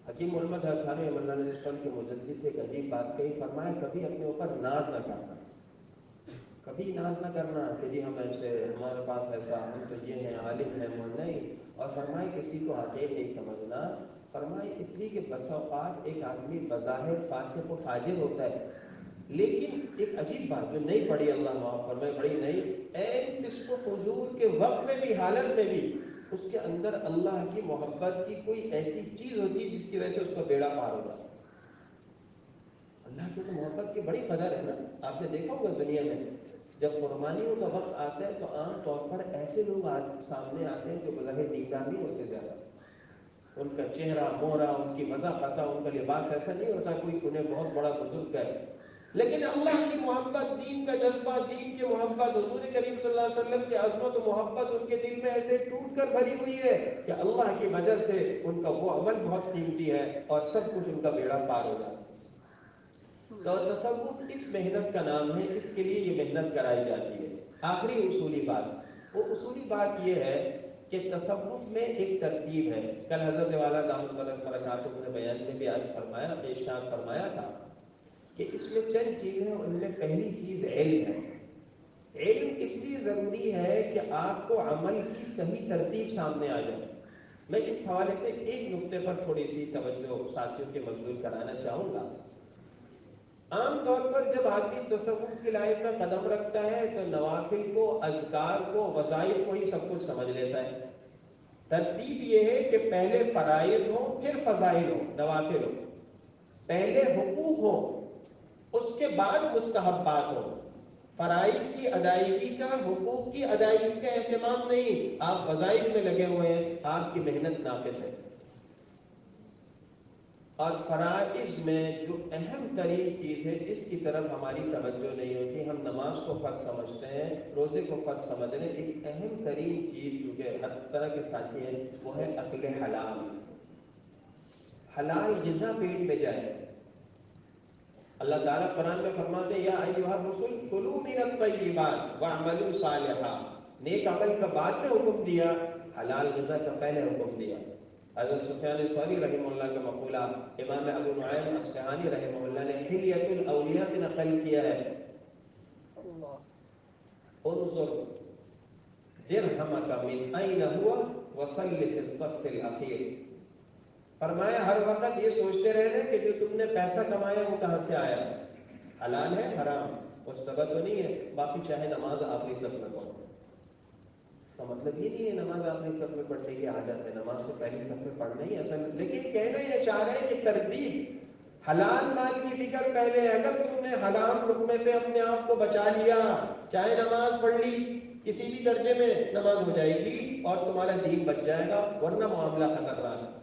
حکیم محمد ہاشمی اللہ علیہ کے مجدد تھے، ایک عجیب بات کہی، فرمایا کبھی اپنے اوپر ناز نہ کرنا، کبھی ناز نہ کرنا کہ جی ہم ایسے، ہمارے پاس ایسا، ہم تو یہ ہیں، عالم ہیں، وہ نہیں۔ اور فرمائے کسی کو حقیر نہیں سمجھنا، فرمائے اس لیے کہ بسا اوقات ایک آدمی بظاہر فاسق و فاجر ہوتا ہے، لیکن ایک عجیب بات جو نہیں پڑھی، اللہ معاف فرمائے، بڑی نہیں، ایک فسق و فجور کے وقت میں بھی، حالت میں بھی اس کے اندر اللہ کی محبت کی کوئی ایسی چیز ہوتی ہے جس کی وجہ سے اس کا بیڑا پار ہو جاتا ہے۔ اللہ کی تو محبت کی بڑی قدر ہے نا۔ آپ نے دیکھا ہوگا دنیا میں جب قربانیوں کا وقت آتا ہے تو عام طور پر ایسے لوگ سامنے آتے ہیں جو بظاہر دیندار نہیں ہوتے زیادہ، ان کا چہرہ مورا، ان کی مذاقت، ان کا لباس ایسا نہیں ہوتا کوئی انہیں بہت بڑا بزرگ ہے، لیکن اللہ کی محبت، دین کا جذبہ، دین کی محبت، حضور کریم صلی اللہ علیہ وسلم کی عظمت و محبت ان کے دل میں ایسے ٹوٹ کر بھری ہوئی ہے کہ اللہ کی وجہ سے ان کا وہ عمل بہت قیمتی ہے اور سب کچھ ان کا بیڑا پار ہو جاتا ہے۔ تو تصوف اس محنت کا نام ہے، اس کے لیے یہ محنت کرائی جاتی ہے۔ آخری اصولی بات، وہ اصولی بات یہ ہے کہ تصوف میں ایک ترتیب ہے۔ کل حضرت والا دامت برکاتہ نے بیان میں بھی عرض فرمایا، ارشاد فرمایا تھا کہ اس میں چند چیزیں ہیں، ان میں پہلی چیز علم ہے۔ علم اس لیے ضروری ہے کہ آپ کو عمل کی صحیح ترتیب سامنے آ جائے۔ میں اس حوالے سے ایک نقطے پر تھوڑی سی توجہ ساتھیوں کے مبذول کرانا چاہوں گا۔ عام طور پر جب آدمی تصوف کی لائن میں قدم رکھتا ہے تو نوافل کو، اذکار کو، وظائف کو ہی سب کچھ سمجھ لیتا ہے۔ ترتیب یہ ہے کہ پہلے فرائض ہو، پھر فضائل ہو، نوافل ہو، پہلے حقوق ہو، اس کے بعد مستحبات ہو۔ فرائض کی ادائیگی کا، حقوق کی ادائیگی کا اہتمام نہیں، آپ وظائف میں لگے ہوئے ہیں، آپ کی محنت ناقص ہے۔ اور فرائض میں جو اہم ترین چیز ہے جس کی طرف ہماری توجہ نہیں ہوتی، ہم نماز کو فرض سمجھتے ہیں، روزے کو فرض سمجھ رہے ہیں، ایک اہم ترین چیز جو کہ ہر طرح کے ساتھی ہیں وہ ہے اکل حلال۔ حلال غذا پیٹ میں جائے۔ اللہ تعالیٰ قرآن میں فرماتے ہیں یا ایھا الرسل کلوا من الطیبات واعملوا صالحا، نیک عمل کا بعد میں حکم دیا، حلال غذا کا پہلے حکم دیا۔ حضرت سفیان ثوری رحمہ اللہ کا مقولہ امام ابو نعیم اصفہانی رحمہ اللہ نے حلیۃ الاولیاء میں نقل کیا ہے، انظر درہمک من این ہوا وصل فی الصف الاخیر۔ فرمایا ہر وقت یہ سوچتے رہنا کہ جو تم نے پیسہ کمایا وہ کہاں سے آیا، حلال ہے حرام، مشتبہ تو نہیں ہے، باقی چاہے نماز آخری صف میں پڑھو۔ اس کا مطلب یہ نہیں ہے نماز آخری صف میں پڑھنے کی عادت ہے، نماز تو پہلی صف میں پڑھنا ہی اصل، لیکن کہنا یہ چاہ رہے ہیں کہ ترتیب، حلال مال کی فکر پہلے، اگر تم نے حرام لقمے سے اپنے آپ کو بچا لیا، چاہے نماز پڑھ لی، کسی بھی درجے میں نماز ہو جائے گی اور تمہارا دین بچ جائے گا، ورنہ معاملہ خطرناک ہے۔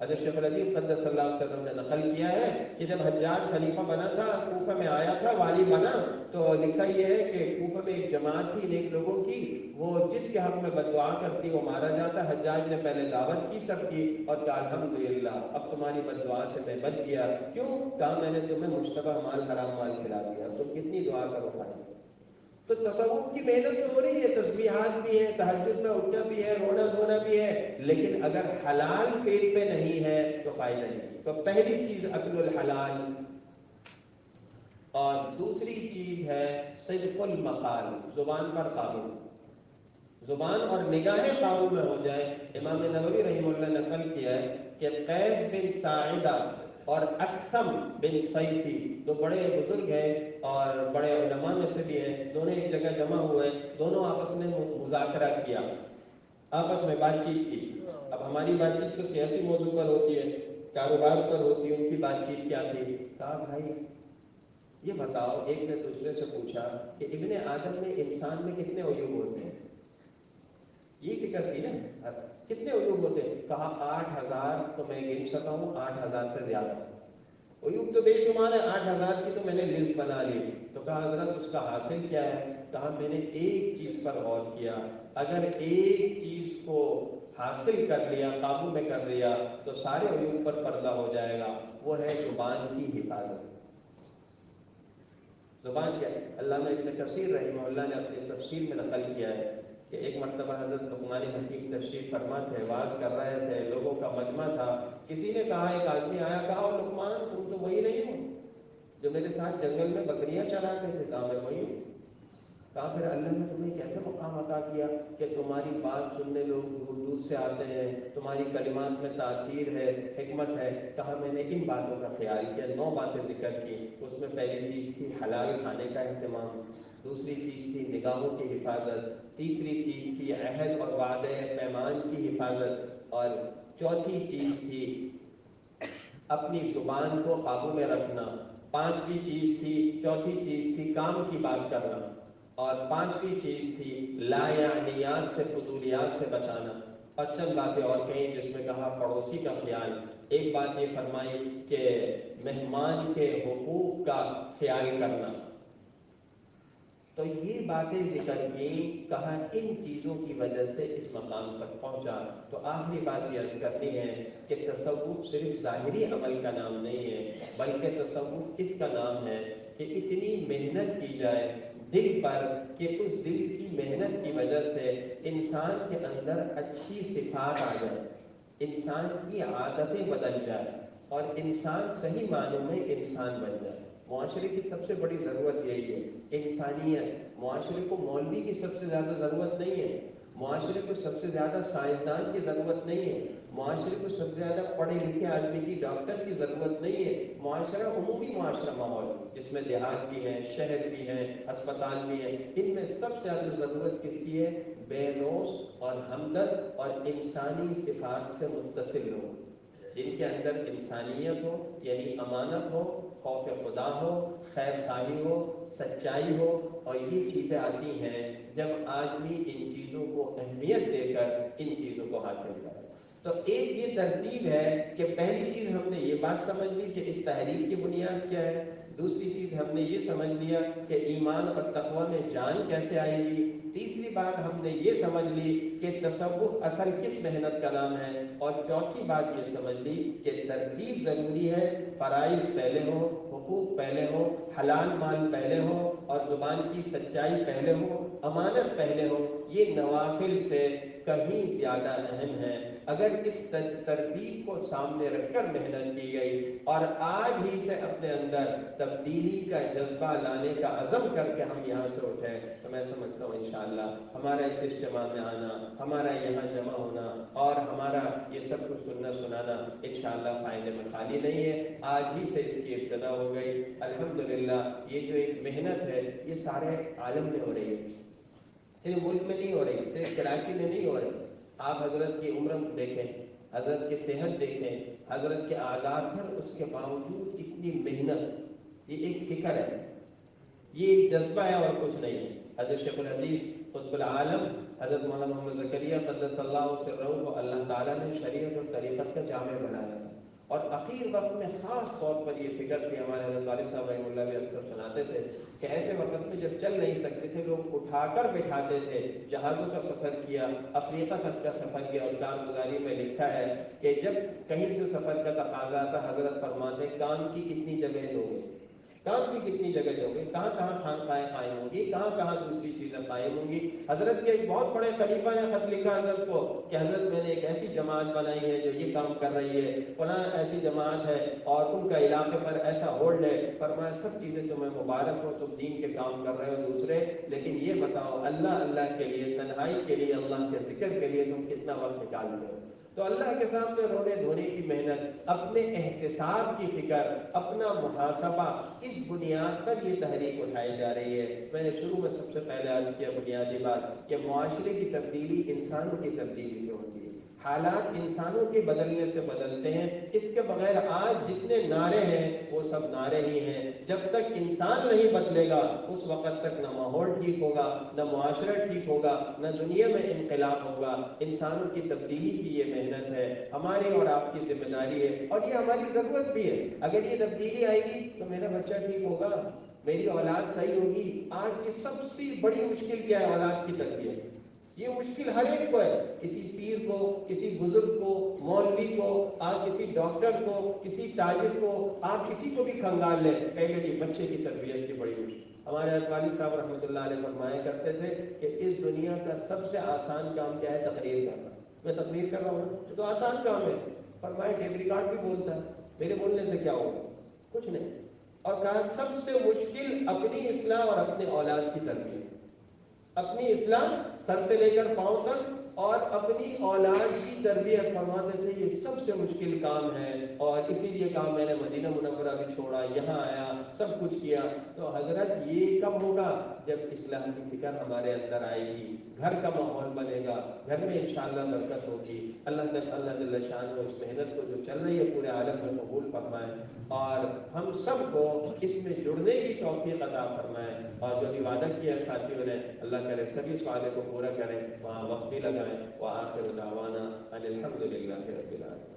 حضرت شیخ الحدیث قدس صلی اللہ علیہ وسلم نے نقل کیا ہے کہ جب حجاج خلیفہ بنا تھا، کوفہ میں آیا تھا، والی بنا، تو لکھا یہ ہے کہ کوفہ میں ایک جماعت تھی نیک لوگوں کی، وہ جس کے حق میں بد دعا کرتی وہ مارا جاتا۔ حجاج نے پہلے دعوت کی سب کی اور کہا الحمدللہ اب تمہاری بد دعا سے میں بچ گیا، کیوں؟ کہا میں نے تمہیں مشتبہ مال، حرام مال کھلا دیا، تم کتنی دعا کرو بھائی۔ تو تصوف کی محنت تو ہو رہی ہے، تسبیحات بھی ہیں، تہجد میں اٹھنا بھی ہے، رونا دھونا بھی ہے، لیکن اگر حلال پیٹ پہ نہیں ہے تو فائدہ نہیں۔ تو پہلی چیز اکل الحلال، اور دوسری چیز ہے صدق المقال، زبان پر قابو، زبان اور نگاہیں قابو میں ہو جائے۔ امام نووی رحمہ اللہ نے نقل کیا ہے کہ قیس بن ساعدہ اور اکثم بن سیفی دو بڑے بزرگ ہیں اور بڑے علماء میں سے بھی ہیں، دونوں ایک جگہ جمع ہوئے، دونوں آپس میں مذاکرہ کیا، آپس میں بات چیت کی۔ اب ہماری بات چیت تو سیاسی موضوع پر ہوتی ہے، کاروبار پر ہوتی ہے، ان کی بات چیت کیا تھی؟ کہا بھائی یہ بتاؤ، ایک نے دوسرے سے پوچھا کہ ابن آدم میں، انسان میں کتنے عیوب ہوتے ہیں؟ یہ فکر تھی نا. کتنے عیوب ہوتے ہیں؟ کہا 8,000 تو میں گن سکا ہوں، 8,000 سے زیادہ. عیوب تو بے شمار ہے، 8,000 کی تو میں نے لسٹ بنا لی. تو کہا حضرت اس کا حاصل کیا ہے؟ کہا میں نے ایک چیز پر غور کیا، اگر ایک چیز کو حاصل کر لیا، قابو میں کر لیا، تو سارے عیوب پر پردہ ہو جائے گا. وہ ہے زبان کی حفاظت. زبان کیا ہے؟ علامہ ابن کثیر رحمہ اللہ نے اپنی تفسیر میں نقل کیا ہے کہ ایک مرتبہ حضرت لقمان حکیم تشریف فرما تھے، واعظ کر رہے تھے، لوگوں کا مجمع تھا. کسی نے کہا، ایک آدمی آیا، کہا لقمان تم تو وہی نہیں ہو جو میرے ساتھ جنگل میں بکریاں چراتے تھے؟ کہا میں وہی ہوں. کہا پھر اللہ نے تمہیں کیسے مقام عطا کیا کہ تمہاری بات سننے لوگ دور دور سے آتے ہیں، تمہاری کلمات میں تاثیر ہے، حکمت ہے؟ کہا میں نے ان باتوں کا خیال کیا. 9 باتیں ذکر کی. اس میں پہلی چیز تھی حلال کھانے کا اہتمام، دوسری چیز تھی نگاہوں کی حفاظت، تیسری چیز تھی عہد اور وعدے پیمان کی حفاظت، اور چوتھی چیز تھی اپنی زبان کو قابو میں رکھنا، پانچویں چیز تھی، چوتھی چیز تھی کام کی بات کرنا، اور پانچویں چیز تھی لا یعنیات سے، فضولیات سے بچانا. اور چند باتیں اور کہیں جس میں کہا پڑوسی کا خیال. ایک بات یہ فرمائی کہ مہمان کے حقوق کا خیال کرنا. تو یہ باتیں ذکر کی. کہا ان چیزوں کی وجہ سے اس مقام تک پہنچا. تو آخری بات یہ عرض کرنی ہے کہ تصوف صرف ظاہری عمل کا نام نہیں ہے، بلکہ تصوف اس کا نام ہے کہ اتنی محنت کی جائے دل پر کہ اس دل کی محنت کی وجہ سے انسان کے اندر اچھی صفات آ جائے، انسان کی عادتیں بدل جائیں، اور انسان صحیح معنوں میں انسان بن جائے. معاشرے کی سب سے بڑی ضرورت یہی ہے، انسانیت. معاشرے کو مولوی کی سب سے زیادہ ضرورت نہیں ہے، معاشرے کو سب سے زیادہ سائنسدان کی ضرورت نہیں ہے، معاشرے کو سب سے زیادہ پڑھے لکھے آدمی کی، ڈاکٹر کی ضرورت نہیں ہے. معاشرہ عمومی معاشرہ ماحول جس میں دیہات بھی ہیں، شہر بھی ہیں، اسپتال بھی ہیں، ان میں سب سے زیادہ ضرورت کس کی ہے؟ بے لوث اور ہمدرد اور انسانی صفات سے متصل لوگ، جن کے اندر انسانیت ہو، یعنی امانت ہو، خوف خدا ہو، خیر خواہی ہو، سچائی ہو. اور یہ چیزیں آتی ہیں جب آدمی ان چیزوں کو اہمیت دے کر ان چیزوں کو حاصل کرے. تو ایک یہ ترتیب ہے کہ پہلی چیز ہم نے یہ بات سمجھ لی کہ اس تحریک کی بنیاد کیا ہے. دوسری چیز ہم نے یہ سمجھ لیا کہ ایمان اور تقوی میں جان کیسے آئے گی. تیسری بات ہم نے یہ سمجھ لی کہ تصوف اصل کس محنت کا نام ہے. اور چوتھی بات یہ سمجھ لی کہ ترتیب ضروری ہے، فرائض پہلے ہو، حقوق پہلے ہو، حلال مال پہلے ہو، اور زبان کی سچائی پہلے ہو، امانت پہلے ہو. یہ نوافل سے کہیں زیادہ اہم ہے. اگر اس ترتیب کو سامنے رکھ کر محنت کی گئی اور آج ہی سے اپنے اندر تبدیلی کا جذبہ لانے کا عزم کر کے ہم یہاں سے اٹھیں، تو میں سمجھتا ہوں انشاءاللہ ہمارا اس اجتماع میں آنا، ہمارا یہاں جمع ہونا اور ہمارا یہ سب کچھ سننا سنانا انشاءاللہ فائدے میں خالی نہیں ہے. آج ہی سے اس کی ابتدا ہو گئی. الحمدللہ یہ جو ایک محنت ہے یہ سارے عالم میں ہو رہی ہے، صرف ملک میں نہیں ہو رہی، صرف کراچی میں نہیں ہو رہی. آپ حضرت کی عمر دیکھیں، حضرت کی صحت دیکھیں، حضرت کے آداب پر، اس کے باوجود اتنی محنت. یہ ایک فکر ہے، یہ ایک جذبہ ہے اور کچھ نہیں. حضرت شیخ الحدیث قطب العالم حضرت مولانا محمد زکریا قدس اللہ سرہ کو اللہ تعالیٰ نے شریعت اور طریقت کا جامع بنایا تھا. اور اخیر وقت میں خاص طور پر یہ فکر تھی. ہمارے حضرت والد صاحب رحمہ اللہ بھی اکثر سناتے تھے کہ ایسے وقت میں جب چل نہیں سکتے تھے، لوگ اٹھا کر بٹھاتے تھے. جہازوں کا سفر کیا، افریقہ تک کا سفر کیا، اور کارگزاری میں لکھا ہے کہ جب کہیں سے سفر کا تقاضا تھا، حضرت فرماتے کام کی کتنی جگہ دو گے، کام کی کتنی جگہ دو گے، کہاں کہاں خانقاہیں قائم ہوں گی، کہاں کہاں دوسری چیزیں قائم ہوں گی. حضرت کے ایک بہت بڑے خلیفہ نے خط لکھا حضرت کو کہ حضرت میں نے ایک ایسی جماعت بنائی ہے جو یہ کام کر رہی ہے، فلاں ایسی جماعت ہے اور ان کا علاقے پر ایسا ہولڈ ہے. فرمایا سب چیزیں تمہیں مبارک ہو، تم دین کے کام کر رہے ہو دوسرے، لیکن یہ بتاؤ اللہ اللہ کے لیے، تنہائی کے لیے، اللہ کے ذکر کے لیے تم کتنا وقت نکالتے ہو. تو اللہ کے سامنے رونے دھونے کی محنت، اپنے احتساب کی فکر، اپنا محاسبہ، اس بنیاد پر یہ تحریک اٹھائی جا رہی ہے. میں نے شروع میں سب سے پہلے عرض کیا بنیادی بات کہ معاشرے کی تبدیلی انسانوں کی تبدیلی سے ہوتی ہے. حالات انسانوں کے بدلنے سے بدلتے ہیں، اس کے بغیر آج جتنے نعرے ہیں وہ سب نعرے ہی ہیں۔ جب تک انسان نہیں بدلے گا اس وقت تک نہ ماحول ٹھیک ہوگا، نہ معاشرہ ٹھیک ہوگا، نہ دنیا میں انقلاب ہوگا۔ انسانوں کی تبدیلی کی یہ محنت ہے، ہماری اور آپ کی ذمہ داری ہے، اور یہ ہماری ضرورت بھی ہے۔ اگر یہ تبدیلی آئے گی تو میرا بچہ ٹھیک ہوگا، میری اولاد صحیح ہوگی۔ آج کی سب سے بڑی مشکل کیا ہے؟ اولاد کی تربیت۔ یہ مشکل ہر ایک کو ہے، کسی پیر کو، کسی بزرگ کو، مولوی کو، آپ کسی ڈاکٹر کو، کسی تاجر کو، آپ کسی کو بھی کھنگال لیں، کہیں گے بچے کی تربیت کی بڑی مشکل۔ ہمارے والد صاحب رحمۃ اللہ علیہ فرمایا کرتے تھے کہ اس دنیا کا سب سے آسان کام کیا ہے؟ تقریر کرنا۔ میں تقریر کر رہا ہوں تو آسان کام ہے، فرمایا ٹیپ ریکارڈ بھی بولتا ہے، میرے بولنے سے کیا ہوگا؟ کچھ نہیں۔ اور کہا سب سے مشکل اپنی اصلاح اور اپنے اولاد کی تربیت۔ اپنی اصلاح سر سے لے کر پاؤں تک، اور اپنی اولاد کی تربیت۔ فرماتے تھے یہ سب سے مشکل کام ہے، اور اسی لیے کام میں نے مدینہ منورہ بھی چھوڑا، یہاں آیا، سب کچھ کیا۔ تو حضرت یہ کب ہوگا؟ جب اسلام کی فکر ہمارے اندر آئے گی، گھر کا ماحول بنے گا، گھر میں انشاءاللہ برکت ہوگی۔ اللہ جل شانہ اس محنت کو جو چل رہی ہے پورے عالم میں قبول فرمائے، اور ہم سب کو اس میں جڑنے کی توفیق عطا فرمائے، اور جو وعدہ کیا ہے ساتھیوں نے، اللہ کرے سبھی سوالوں کو پورا کریں، وہاں وقت بھی لگائیں۔ وآخر دعوانا ان الحمد للہ رب العالمین۔